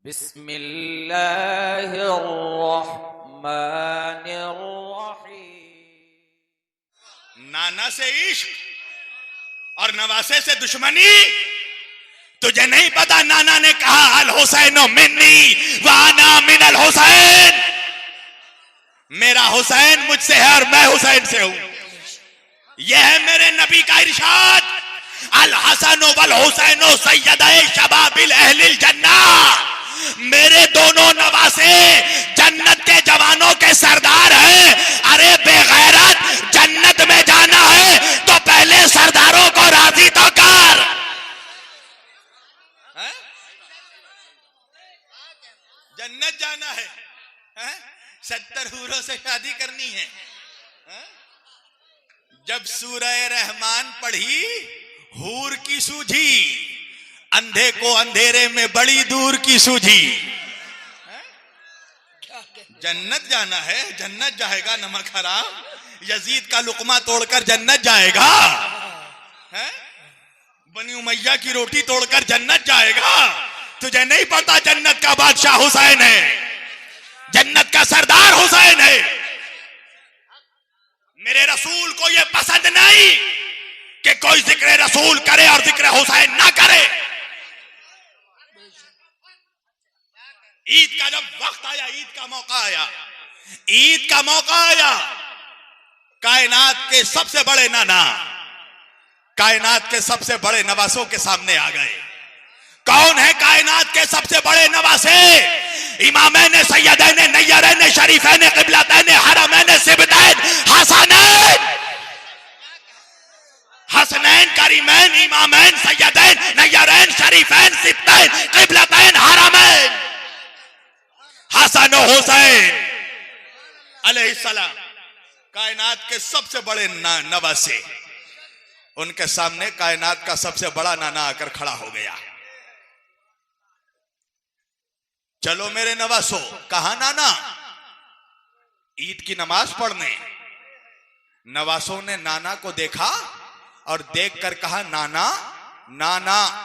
बिस्मिल्लाहिर्रहमानिर्रहीम। नाना से इश्क और नवासे से दुश्मनी। तुझे नहीं पता नाना ने कहा अल हुसैन मिन्नी व अना मिनल हुसैन, मेरा हुसैन मुझसे है और मैं हुसैन से हूं। यह है मेरे नबी का इरशाद, अल हसन वल हुसैन सय्यदाए शबाबिल अहलिल जन्नह। मेरे दोनों नवासे जन्नत के जवानों के सरदार हैं। अरे बेगैरत, जन्नत में जाना है तो पहले सरदारों को राजी तो कर। जन्नत जाना है, 70 हूरों से शादी करनी है। जब सूरह रहमान पढ़ी हूर की सूझी, अंधे को अंधेरे में बड़ी दूर की सूझी। जन्नत जाना है, जन्नत जाएगा नमक हराम, यजीद का लुकमा तोड़कर जन्नत जाएगा। बनी उमैया की रोटी तोड़कर जन्नत जाएगा। तुझे नहीं पता जन्नत का बादशाह हुसैन है, जन्नत का सरदार हुसैन है। मेरे रसूल को यह पसंद नहीं कि कोई जिक्र रसूल करे और जिक्र हुसैन ना करे। ईद का जब वक्त आया, ईद का मौका आया, ईद का मौका आया, कायनात के सबसे बड़े नाना कायनात के सबसे बड़े नवासों के सामने आ गए। कौन है कायनात के सबसे बड़े नवासे? इमामैन सैयदैन नय्यरैन शरीफैन क़िबलतैन हरमैन सिबतैन हसनैन। हसनैन करीमैन इमामैन सैयदैन नय्यरैन शरीफैन सिबतैन क़िबलतैन हरमैन। हसन और हुसैन अलैहिस्सलाम कायनात के सबसे बड़े नवासे। उनके सामने कायनात का सबसे बड़ा नाना आकर खड़ा हो गया। चलो मेरे नवासो, कहा नाना? ईद की नमाज पढ़ने। नवासों ने नाना को देखा और देखकर कहा नाना नाना।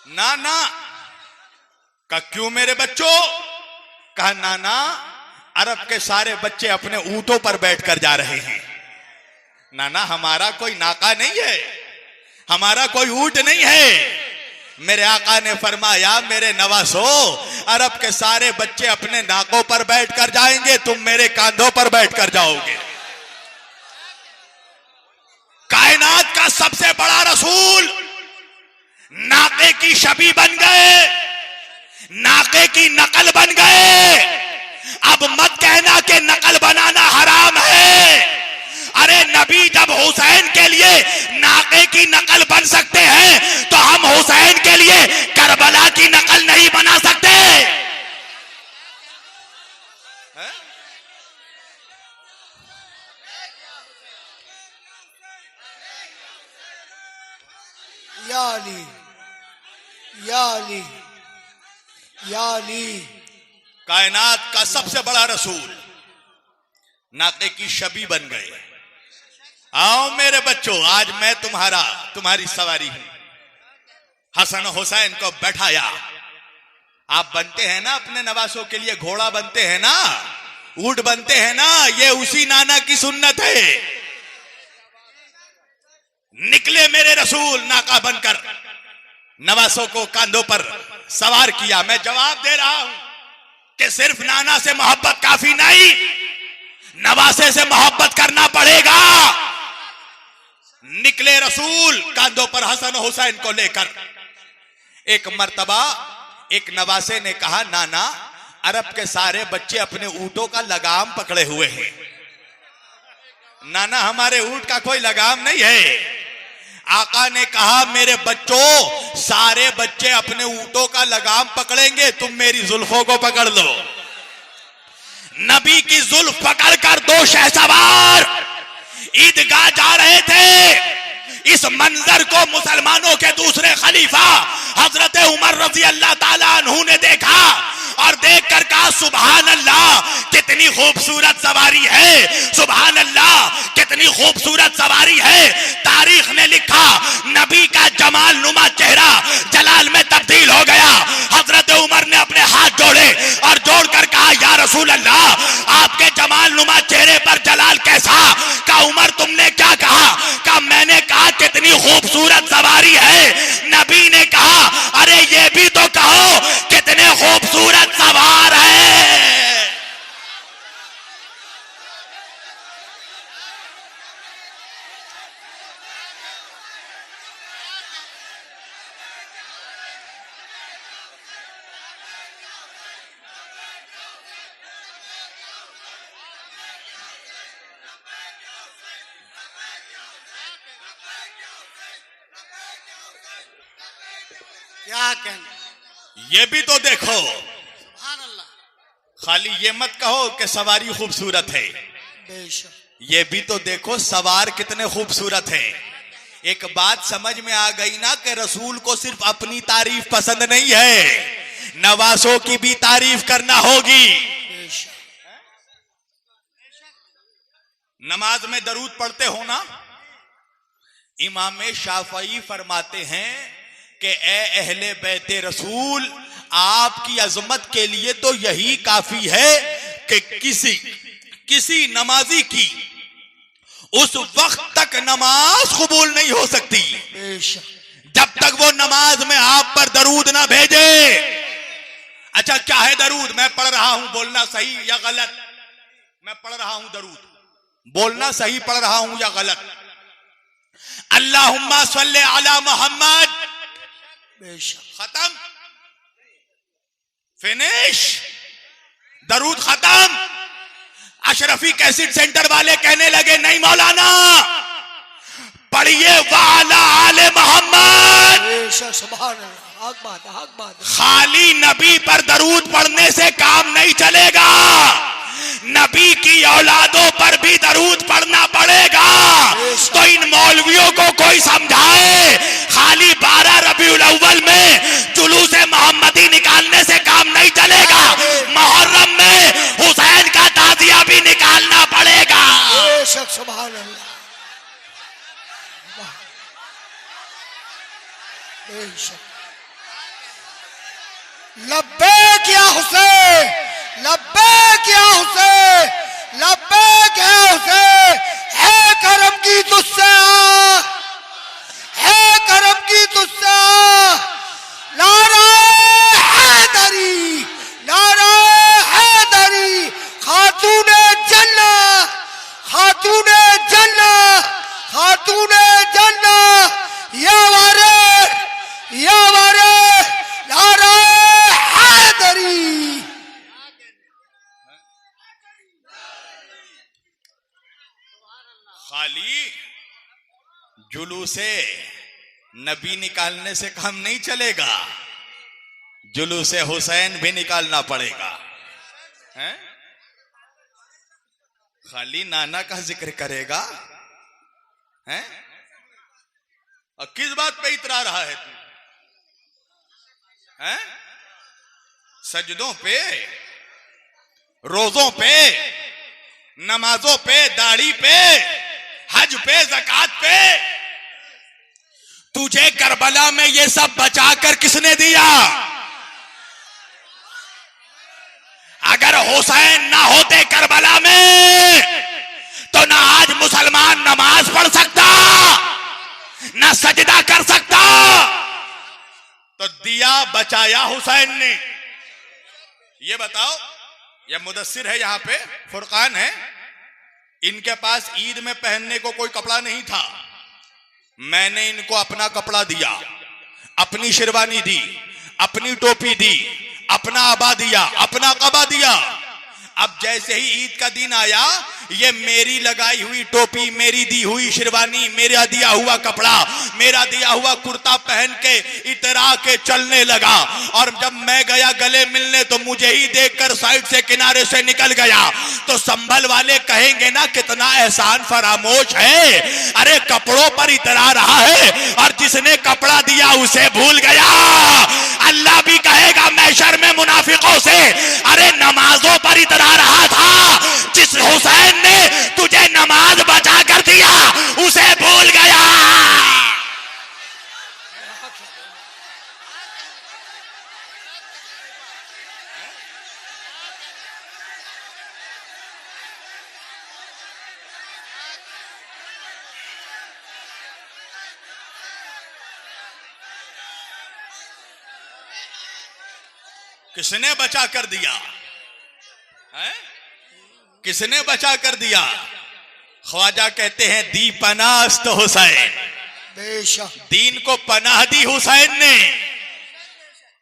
नाना का क्यों मेरे बच्चों? कहा नाना, अरब के सारे बच्चे अपने ऊंटों पर बैठकर जा रहे हैं। नाना हमारा कोई नाका नहीं है, हमारा कोई ऊंट नहीं है। मेरे आका ने फरमाया मेरे नवासो, अरब के सारे बच्चे अपने नाकों पर बैठकर जाएंगे, तुम मेरे कांधों पर बैठकर जाओगे। कायनात का सबसे बड़ा रसूल नाके की शबी बन गए, नाके की नकल बन गए। अब मत कहना कि नकल बनाना हराम है। अरे नबी जब हुसैन के लिए नाके की नकल बन सकते हैं तो हम हुसैन के लिए करबला की नकल नहीं बना सकते। या अली, या अली, या अली। कायनात का सबसे बड़ा रसूल नाके की शबी बन गए। आओ मेरे बच्चों, आज मैं तुम्हारी सवारी हूं। हसन हुसैन को बैठाया। आप बनते हैं ना अपने नवासों के लिए, घोड़ा बनते हैं ना, ऊंट बनते हैं ना, ये उसी नाना की सुन्नत है। निकले मेरे रसूल नाका बनकर, नवासों को कांधों पर सवार किया। मैं जवाब दे रहा हूं कि सिर्फ नाना से मोहब्बत काफी नहीं, नवासे से मोहब्बत करना पड़ेगा। निकले रसूल कांधों पर हसन हुसैन को लेकर। एक मर्तबा एक नवासे ने कहा नाना, अरब के सारे बच्चे अपने ऊंटों का लगाम पकड़े हुए हैं। नाना हमारे ऊंट का कोई लगाम नहीं है। आका ने कहा मेरे बच्चों, सारे बच्चे अपने ऊंटों का लगाम पकड़ेंगे, तुम मेरी जुल्फों को पकड़ लो। नबी की जुल्फ पकड़कर दो शहसवार ईदगाह जा रहे थे। इस मंजर को मुसलमानों के दूसरे खलीफा हजरत उमर रजी अल्लाह ताला अन्हु ने देखा और देखकर कहा सुभान अल्लाह, कितनी खूबसूरत सवारी है, सुभान अल्लाह कितनी खूबसूरत सवारी है। तारीख ने लिखा नबी का जमाल नुमा चेहरा जलाल में तब्दील हो गया। हजरत उमर ने अपने हाथ जोड़े और जोड़कर कहा या रसूल अल्लाह आपके जमाल नुमा चेहरे पर जलाल कैसा? का उमर तुमने क्या कहा? का मैंने कहा कितनी खूबसूरत सवारी है। नबी ने कहा अरे ये भी तो कहो कितने खूबसूरत सवार है। क्या कहना, ये भी तो देखो, सुभान अल्लाह। खाली ये मत कहो कि सवारी खूबसूरत है, बेशक ये भी तो देखो सवार कितने खूबसूरत है। एक बात समझ में आ गई ना कि रसूल को सिर्फ अपनी तारीफ पसंद नहीं है, नवासों की भी तारीफ करना होगी। बेशक नमाज में दरूद पढ़ते हो ना, इमाम शाफई फरमाते हैं कि ए अहले बैते रसूल आपकी अजमत के लिए तो यही काफी है कि किसी नमाजी की उस वक्त तक नमाज कबूल नहीं हो सकती बेशक जब तक वो नमाज में आप पर दरूद ना भेजे। अच्छा क्या है दरूद? मैं पढ़ रहा हूं, बोलना सही या गलत? मैं पढ़ रहा हूं दरूद, बोलना सही पढ़ रहा हूं या गलत? अल्लाहुम्मा सल्ले अला मोहम्मद, बेशक खत्म, फिनिश, दरूद खत्म। अशरफी कैसेट सेंटर वाले कहने लगे नहीं मौलाना पढ़िए वाला आले मोहम्मद। बेशक सुभान अल्लाह, हक बात है, हक बात है। खाली नबी पर दरूद पढ़ने से काम नहीं चलेगा, नबी की औलादों पर भी दरूद पढ़ना पड़ेगा। तो इन मौलवियों को कोई समझाए खाली 12 रबीउल अव्वल में जुलूस मोहम्मदी निकालने से काम नहीं चलेगा, मुहर्रम में हुसैन का ताजिया भी निकालना पड़ेगा। बेशक सुभान अल्लाह, बेशक। लब्बैक या हुसैन, लब्बैक या हुसैन, लब्बैक या हुसैन, है करम की तुझसे, है करम की तुझसे। नाराए हैदरी, नाराए हैदरी, खातूने जन्नत, खातूने जन्नत, खातूने जन्नत, या वारिस, या वारिस, नाराए हैदरी। खाली जुलूसे नबी निकालने से काम नहीं चलेगा, जुलूसे हुसैन भी निकालना पड़ेगा। हैं? खाली नाना का जिक्र करेगा हैं? और किस बात पे इतरा रहा है तू? हैं? सजदों पे, रोजों पे, नमाजों पे, दाढ़ी पे, हज पे, ज़कात पे। तुझे करबला में ये सब बचाकर किसने दिया? अगर हुसैन ना होते करबला में तो ना आज मुसलमान नमाज पढ़ सकता, ना सजदा कर सकता। तो दिया बचाया हुसैन ने। ये बताओ, ये मुदस्सिर है यहाँ पे, फुरकान है, इनके पास ईद में पहनने को कोई कपड़ा नहीं था, मैंने इनको अपना कपड़ा दिया, अपनी शेरवानी दी, अपनी टोपी दी, अपना अबा दिया, अपना कबा दिया। अब जैसे ही ईद का दिन आया, ये मेरी लगाई हुई टोपी, मेरी दी हुई शेरवानी, मेरा दिया हुआ कपड़ा, मेरा दिया हुआ कुर्ता पहन के इतरा के चलने लगा। और जब मैं गया गले मिलने तो मुझे ही देखकर साइड से किनारे से निकल गया। तो संभल वाले कहेंगे ना कितना एहसान फरामोश है, अरे कपड़ों पर इतरा रहा है और जिसने कपड़ा दिया उसे भूल गया। अल्लाह भी कहेगा महशर में मुनाफिकों से, अरे नमाजों पर इतरा रहा था, जिस हुसैन ने तुझे नमाज बचा कर दिया उसे भूल गया। किसने बचा कर दिया है? किसने बचा कर दिया? ख्वाजा कहते हैं दी पनास्त हुसैन, बेशक दीन को पनाह दी हुसैन ने,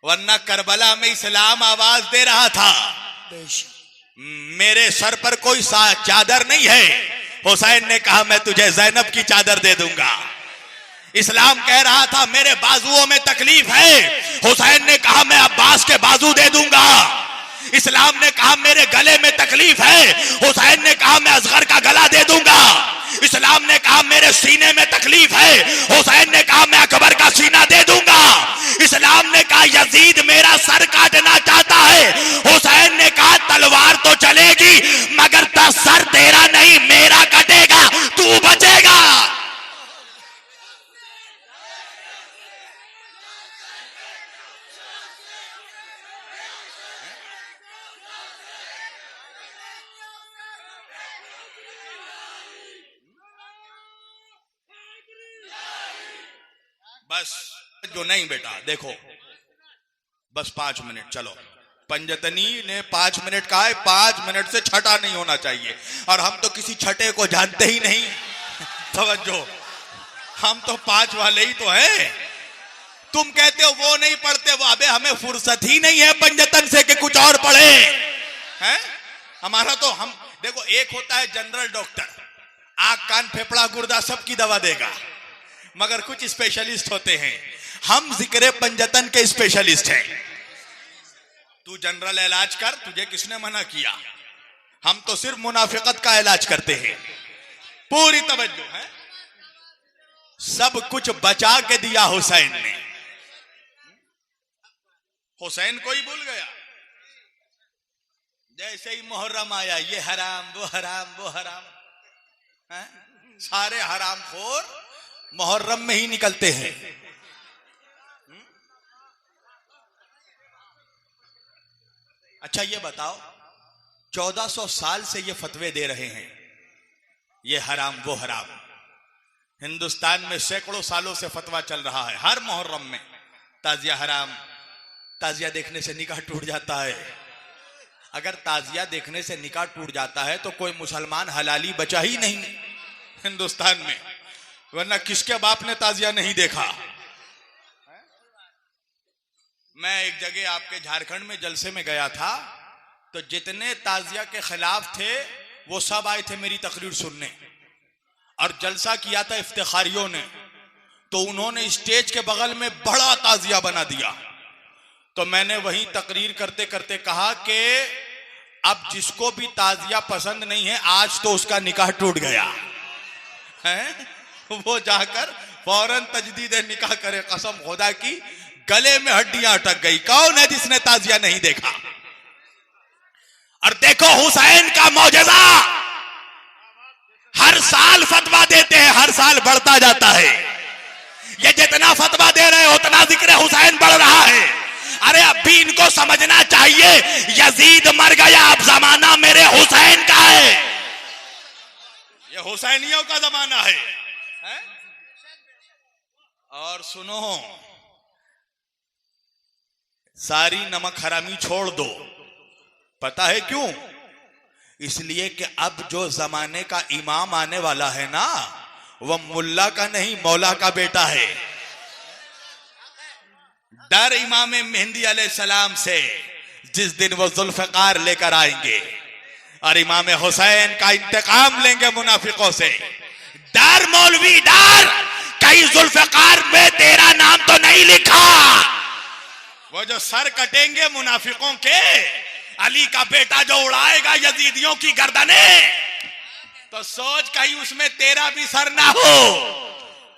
वरना करबला में इस्लाम आवाज दे रहा था बेशक मेरे सर पर कोई चादर नहीं है। हुसैन ने कहा मैं तुझे ज़ैनब की चादर दे दूंगा। इस्लाम कह रहा था मेरे बाजुओं में तकलीफ है, हुसैन ने कहा मैं अब्बास के बाजू दे दूंगा। इस्लाम ने कहा मेरे गले में तकलीफ है, हुसैन ने कहा मैं असगर का गला दे दूंगा। इस्लाम ने कहा मेरे सीने में तकलीफ है, हुसैन ने कहा मैं अकबर का सीना दे दूंगा। इस्लाम ने कहा यजीद मेरा सर काटना चाहता है, हुसैन ने कहा तलवार तो चलेगी मगर सर तेरा नहीं मेरा कटेगा, तू बचेगा। बस जो नहीं बेटा देखो, बस 5 मिनट चलो। पंजतनी ने 5 मिनट कहा है, 5 मिनट से छठा नहीं होना चाहिए, और हम तो किसी छठे को जानते ही नहीं। तवज्जो, हम तो 5 वाले ही तो हैं। तुम कहते हो वो नहीं पढ़ते, वो अबे हमें फुर्सत ही नहीं है पंजतन से कि कुछ और पढ़े हैं। हमारा तो हम देखो, एक होता है जनरल डॉक्टर, आंख कान फेफड़ा गुर्दा सबकी दवा देगा, मगर कुछ स्पेशलिस्ट होते हैं। हम जिक्र पंजतन के स्पेशलिस्ट हैं। तू जनरल इलाज कर, तुझे किसने मना किया? हम तो सिर्फ मुनाफिकत का इलाज करते हैं। पूरी तवज्जो है, सब कुछ बचा के दिया हुसैन ने। हुसैन को ही भूल गया। जैसे ही मुहर्रम आया, ये हराम वो हराम वो हराम है? सारे हराम खोर मुहर्रम में ही निकलते हैं। अच्छा ये बताओ, 1400 साल से ये फतवे दे रहे हैं, ये हराम वो हराम। हिंदुस्तान में सैकड़ों सालों से फतवा चल रहा है, हर मुहर्रम में ताजिया हराम, ताजिया देखने से निकाह टूट जाता है। अगर ताजिया देखने से निकाह टूट जाता है तो कोई मुसलमान हलाली बचा ही नहीं हिंदुस्तान में, वरना किसके बाप ने ताजिया नहीं देखा? मैं एक जगह आपके झारखंड में जलसे में गया था, तो जितने ताजिया के खिलाफ थे वो सब आए थे मेरी तकरीर सुनने, और जलसा किया था इफ्तिखारियों ने, तो उन्होंने स्टेज के बगल में बड़ा ताजिया बना दिया। तो मैंने वही तकरीर करते करते कहा कि अब जिसको भी ताजिया पसंद नहीं है, आज तो उसका निकाह टूट गया है, वो जाकर फौरन तजदीद निकाह करे। कसम खुदा की गले में हड्डियां अटक गई। कौन है जिसने ताजिया नहीं देखा? और देखो हुसैन का मौजज़ा, हर साल फतवा देते हैं, हर साल बढ़ता जाता है। ये जितना फतवा दे रहे हैं उतना जिक्र हुसैन बढ़ रहा है। अरे अब भी इनको समझना चाहिए, यजीद मर गया, अब जमाना मेरे हुसैन का है। ये हुसैनियों का जमाना है? और सुनो, सारी नमक हरामी छोड़ दो। पता है क्यों? इसलिए कि अब जो जमाने का इमाम आने वाला है ना, वह मुल्ला का नहीं मौला का बेटा है। डर इमाम मेहंदी अलैहिस्सलाम से, जिस दिन वो जुल्फकार लेकर आएंगे और इमाम हुसैन का इंतकाम लेंगे मुनाफिकों से। डर मौलवी डर, कहीं जुल्फकार में तेरा नाम तो नहीं लिखा। वो जो सर कटेंगे मुनाफिकों के, अली का बेटा जो उड़ाएगा यजीदियों की गर्दने, तो सोच कहीं उसमें तेरा भी सर ना हो।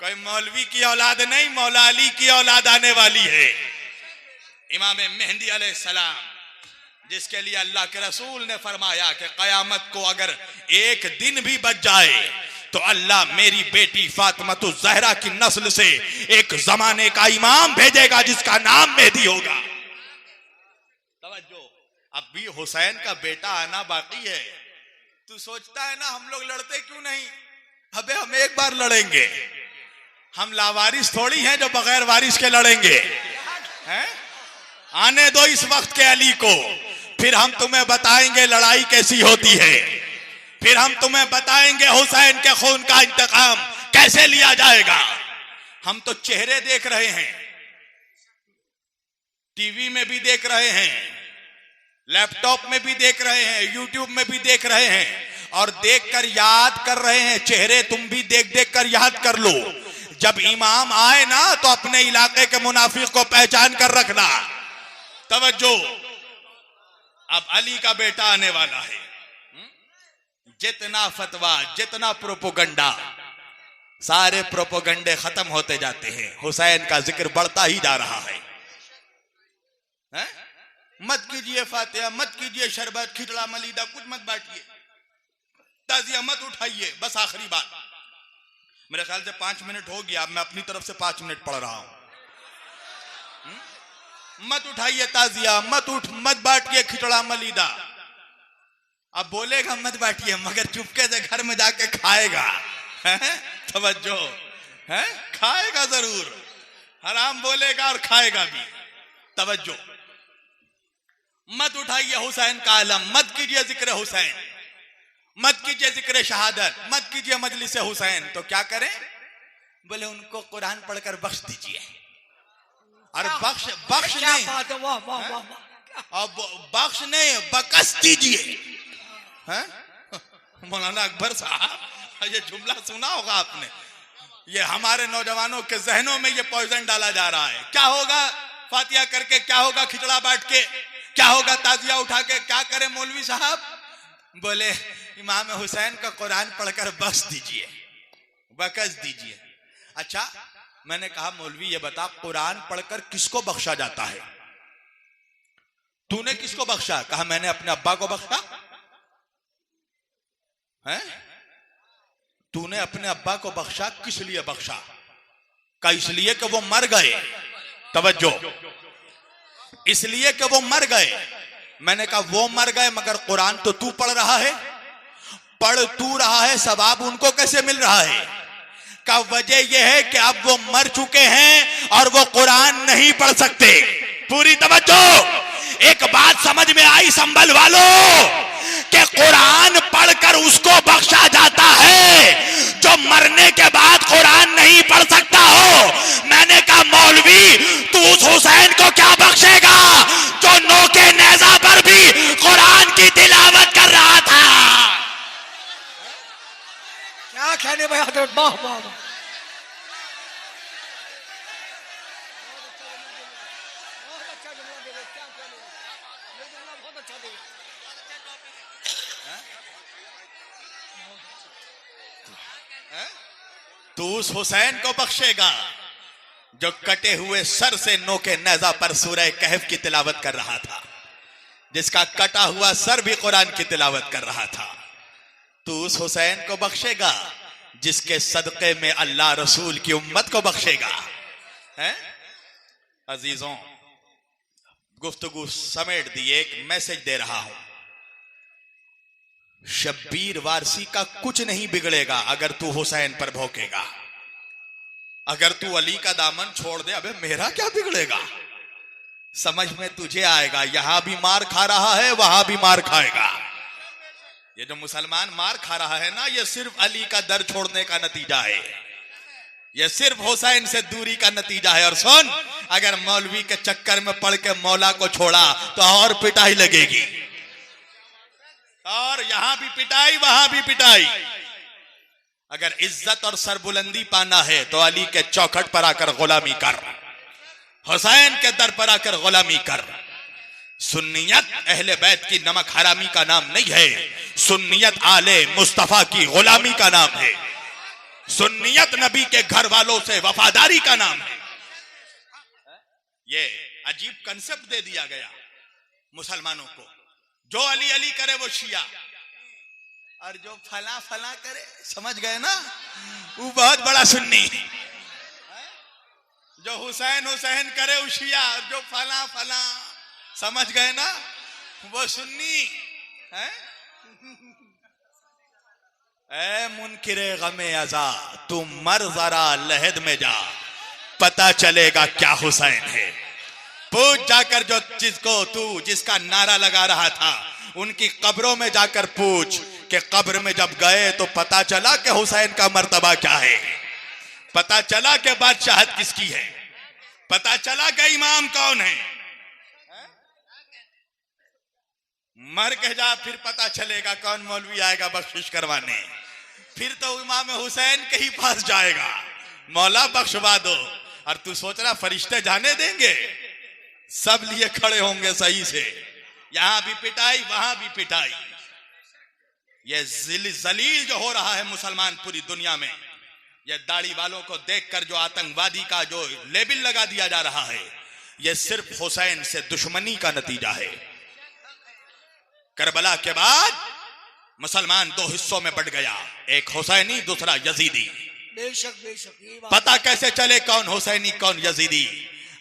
कोई मौलवी की औलाद नहीं, मौला अली की औलाद आने वाली है। इमाम मेहंदी अलैहिस्सलाम, जिसके लिए अल्लाह के रसूल ने फरमाया कि कयामत को अगर एक दिन भी बच जाए तो अल्लाह मेरी बेटी फातिमा ज़हरा की नस्ल से एक जमाने का इमाम भेजेगा जिसका नाम मेहदी होगा। तवज्जो, अब भी हुसैन का बेटा आना बाकी है। तू सोचता है ना हम लोग लड़ते क्यों नहीं? अबे हम एक बार लड़ेंगे। हम लावारिस थोड़ी हैं जो बगैर वारिस के लड़ेंगे हैं? आने दो इस वक्त के अली को, फिर हम तुम्हें बताएंगे लड़ाई कैसी होती है, फिर हम तुम्हें बताएंगे हुसैन के खून का इंतकाम कैसे लिया जाएगा। हम तो चेहरे देख रहे हैं, टीवी में भी देख रहे हैं, लैपटॉप में भी देख रहे हैं, यूट्यूब में भी देख रहे हैं और देखकर याद कर रहे हैं। चेहरे तुम भी देख देख कर याद कर लो। जब इमाम आए ना तो अपने इलाके के मुनाफिक को पहचान कर रखना। तवज्जो, अब अली का बेटा आने वाला है। जितना फतवा, जितना प्रोपोगंडा, सारे प्रोपोगंडे खत्म होते जाते हैं, हुसैन का जिक्र बढ़ता ही जा रहा है। मत कीजिए फातिहा, मत कीजिए शरबत, खिचड़ा, मलीदा, कुछ मत बांटिए, ताजिया मत उठाइए। बस आखिरी बात, मेरे ख्याल से 5 मिनट हो गया, मैं अपनी तरफ से 5 मिनट पढ़ रहा हूं। मत उठाइए ताजिया, मत बांटिए खिचड़ा मलीदा। अब बोलेगा मत बांटिए, मगर चुपके से घर में जाके खाएगा। तवज्जो है, खाएगा जरूर, हराम बोलेगा और खाएगा भी। तवज्जो, मत उठाइए हुसैन का आलम, मत कीजिए जिक्र हुसैन, मत कीजिए जिक्र शहादत, मत कीजिए मजलिस हुसैन। तो क्या करें? बोले उनको कुरान पढ़कर बख्श दीजिए। और बख्श नहीं, अब बख्श नहीं, बकस दीजिए। मौलाना अकबर साहब, ये जुमला सुना होगा आपने। ये हमारे नौजवानों के जहनों में ये पॉइजन डाला जा रहा है। क्या होगा फातिहा करके, क्या होगा खिचड़ा बांट के, क्या होगा ताजिया उठा के, क्या करे मौलवी साहब? बोले इमाम हुसैन का कुरान पढ़कर बख्श दीजिए, बकस दीजिए। अच्छा, मैंने कहा मौलवी ये बता, कुरान पढ़कर किसको बख्शा जाता है? तूने किसको बख्शा? कहा मैंने अपने अब्बा को बख्शा है। तूने अपने अब्बा को बख्शा, किस लिए बख्शा? का इसलिए कि वो मर गए। तवज्जो, इसलिए कि वो मर गए। मैंने कहा वो मर गए, मगर कुरान तो तू पढ़ रहा है, पढ़ तू रहा है, सवाब उनको कैसे मिल रहा है? का वजह यह है कि अब वो मर चुके हैं और वो कुरान नहीं पढ़ सकते। पूरी तवज्जो, एक बात समझ में आई संभल वालों, कि कुरान पढ़कर उसको बख्शा जाता है जो मरने के बाद कुरान नहीं पढ़ सकता हो। मैंने कहा मौलवी तू उस हुसैन को क्या बख्शेगा जो नोके नेजा पर भी कुरान की तिलावत कर रहा था? क्या कहने भाई हजरत, वाह वाह वाह। तू उस हुसैन को बख्शेगा जो कटे हुए सर से नोके नेजा पर सूरह कहफ की तिलावत कर रहा था, जिसका कटा हुआ सर भी कुरान की तिलावत कर रहा था। तू उस हुसैन को बख्शेगा जिसके सदके में अल्लाह रसूल की उम्मत को बख्शेगा। हैं अजीजों, गुफ्तगू समेट दी, एक मैसेज दे रहा हूं। शब्बीर वारसी का कुछ नहीं बिगड़ेगा अगर तू हुसैन पर भौंकेगा। अगर तू अली का दामन छोड़ दे, अबे मेरा क्या बिगड़ेगा? समझ में तुझे आएगा, यहां भी मार खा रहा है, वहां भी मार खाएगा। ये जो मुसलमान मार खा रहा है ना, ये सिर्फ अली का दर छोड़ने का नतीजा है, ये सिर्फ हुसैन से दूरी का नतीजा है। और सुन, अगर मौलवी के चक्कर में पड़ के मौला को छोड़ा तो और पिटाई लगेगी, और यहां भी पिटाई, वहां भी पिटाई। अगर इज्जत और सरबुलंदी पाना है तो अली के चौखट पर आकर गुलामी कर, हुसैन के दर पर आकर गुलामी कर। सुन्नियत अहले बैत की नमक हरामी का नाम नहीं है, सुन्नियत आले मुस्तफा की गुलामी का नाम है, सुन्नियत नबी के घर वालों से वफादारी का नाम है। ये अजीब कंसेप्ट दे दिया गया मुसलमानों को, जो अली अली करे वो शिया, और जो फला फला करे, समझ गए ना, वो बहुत बड़ा सुन्नी। जो हुसैन हुसैन करे वो शिया, जो फला फला, समझ गए ना, वो सुन्नी है। ऐ मुनकिरे गमे अज़ा, तू मर जरा लहद में जा, पता चलेगा क्या हुसैन है। पूछ जाकर जो जिसको तू जिसका नारा लगा रहा था उनकी कब्रों में जाकर पूछ कि कब्र में जब गए तो पता चला कि हुसैन का मर्तबा क्या है, पता चला कि बादशाहत किसकी है, पता चला कि इमाम कौन है। मर के जा फिर पता चलेगा कौन मौलवी आएगा बख्शिश करवाने, फिर तो इमाम हुसैन के ही पास जाएगा, मौला बख्शवा दो। और तू सोच रहा फरिश्ते जाने देंगे? सब लिए खड़े होंगे सही से, यहां भी पिटाई वहां भी पिटाई। ये जलील जो हो रहा है मुसलमान पूरी दुनिया में, ये दाढ़ी वालों को देखकर जो आतंकवादी का जो लेबल लगा दिया जा रहा है, ये सिर्फ हुसैन से दुश्मनी का नतीजा है। करबला के बाद मुसलमान दो हिस्सों में बट गया, एक हुसैनी दूसरा यजीदी। बेशक बेशक ये बात। पता कैसे चले कौन हुसैनी कौन यजीदी?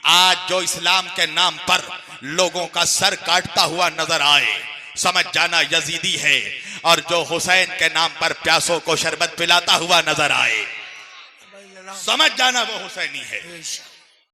आज जो इस्लाम के नाम पर लोगों का सर काटता हुआ नजर आए, समझ जाना यजीदी है, और जो हुसैन के नाम पर प्यासों को शरबत पिलाता हुआ नजर आए, समझ जाना वो हुसैनी है।